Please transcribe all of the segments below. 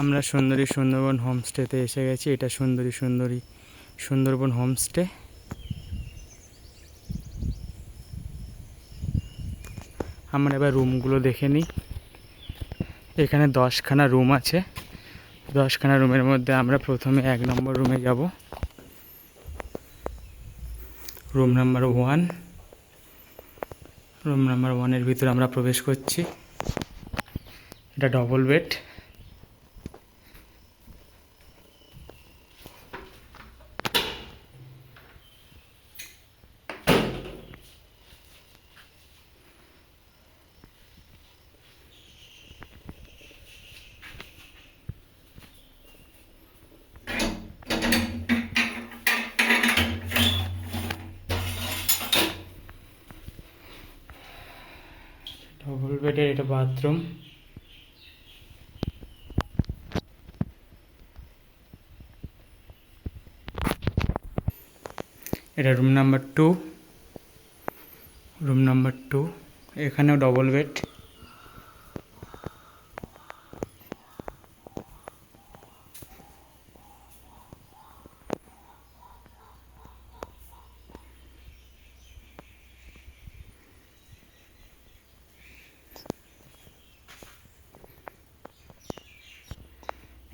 আমরা সুন্দরবন হোমস্টেতে এসে গেছি। এটা সুন্দরবন হোমস্টে। আমরা এবার রুমগুলো দেখে নিই। এখানে 10খানা রুম আছে। 10খানা রুমের মধ্যে আমরা প্রথমে 1 নম্বর রুমে যাব। Room number 1। রুম নাম্বার 1-এর ভিতরে আমরা প্রবেশ করছি। এটা ডবল বেড। ডবল বেডের এটা বাথরুম। এটা রুম নাম্বার 2। রুম নাম্বার 2, এখানেও ডবল বেড।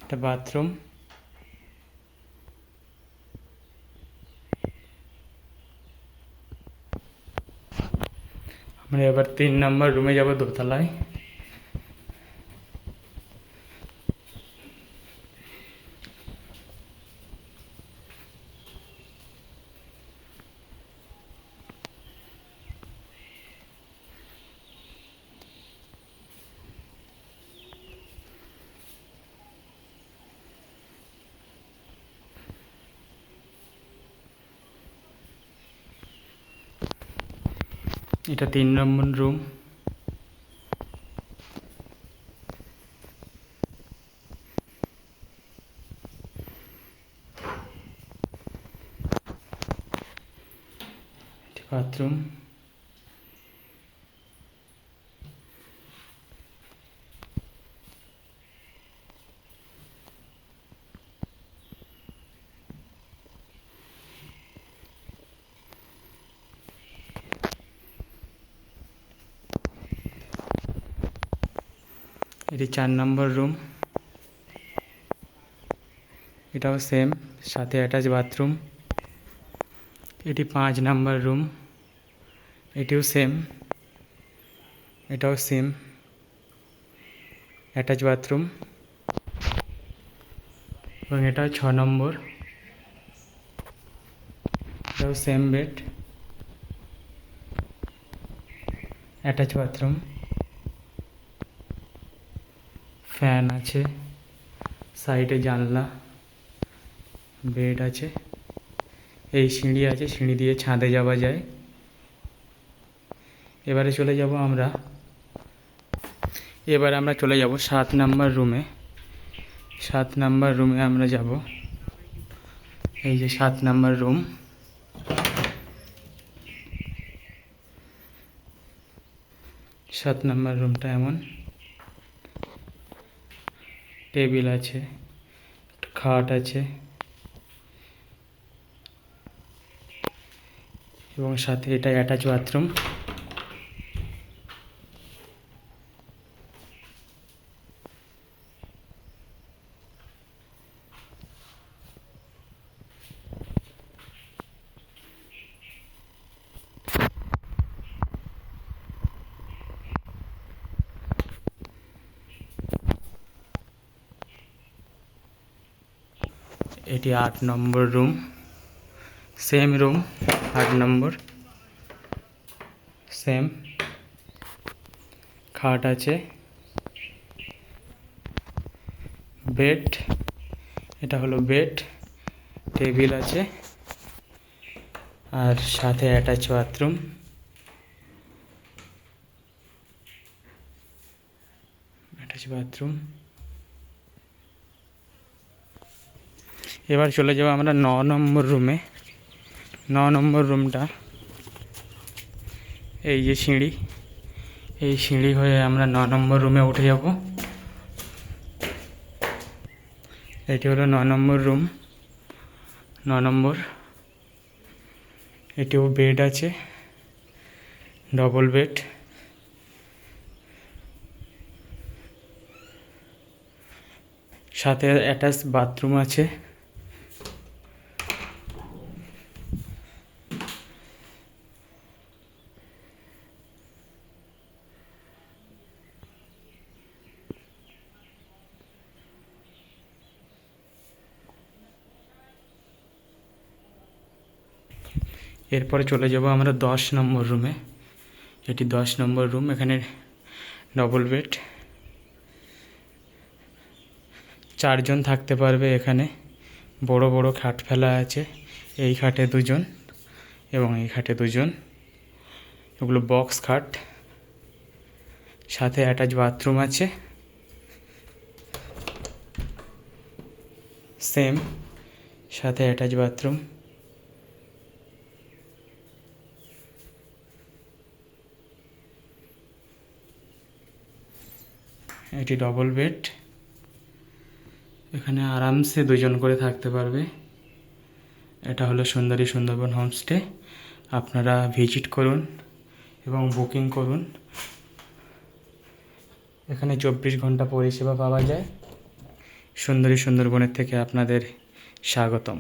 এটা বাথরুম। আমরা এবার 3 নম্বর রুমে যাব, দোতলায়। এটা 3 নম্বর রুম। বাথরুম। এটি 4 নম্বর রুম। এটাও সেম, সাথে অ্যাটাচ বাথরুম। এটি 5 নম্বর রুম। এটিও সেম, এটাও সেম, অ্যাটাচ বাথরুম। এবং এটাও 6 নম্বর। এটাও same bed, attach bathroom, fan আছে, সাইডে জানলা, বেড আছে। এই সিঁড়ি আছে, সিঁড়ি দিয়ে ছাদে যাওয়া যায়। এবারে চলে যাব আমরা 7 নম্বর রুমে। 7 নম্বর রুমে আমরা যাব। এই যে 7 নম্বর রুম। সাত নম্বর রুমটা এমন। টেবিল আছে, খাট আছে, এবং সাথে এটা অ্যাটাচ বাথরুম। এটি 8 নম্বর রুম। সেম রুম, 8 নম্বর, সেম। খাট আছে, বেড, এটা হলো বেড, টেবিল আছে, আর সাথে অ্যাটাচ বাথরুম। এবার চলে যাব আমরা 9 নম্বর রুমে। 9 নম্বর রুমটা, এই যে সিঁড়ি, এই সিঁড়ি হয়ে আমরা 9 নম্বর রুমে উঠে যাব। এটি হলো 9 নম্বর রুম, 9 নম্বর। এটিও বেড আছে, ডবল বেড। সাথে অ্যাটাচ বাথরুম আছে। এরপরে চলে যাব আমরা 10 নম্বর রুমে। এটি 10 নম্বর রুম। এখানে ডবল বেড, 4 জন থাকতে পারবে এখানে। বড় বড় খাট ফেলা আছে, এই খাটে 2 জন এবং এই খাটে 2 জন। এগুলো বক্স খাট, সাথে অ্যাটাচ বাথরুম আছে, সেম সাথে অ্যাটাচ বাথরুম। এটি ডবল বেড, এখানে আরামসে 2 জন করে থাকতে পারবে। এটা হলো সুন্দরী সুন্দরবন হোমস্টে। আপনারা ভিজিট করুন এবং বুকিং করুন। এখানে 24 ঘন্টা পরিষেবা পাওয়া যায়। সুন্দরী সুন্দরবনের থেকে আপনাদের স্বাগতম।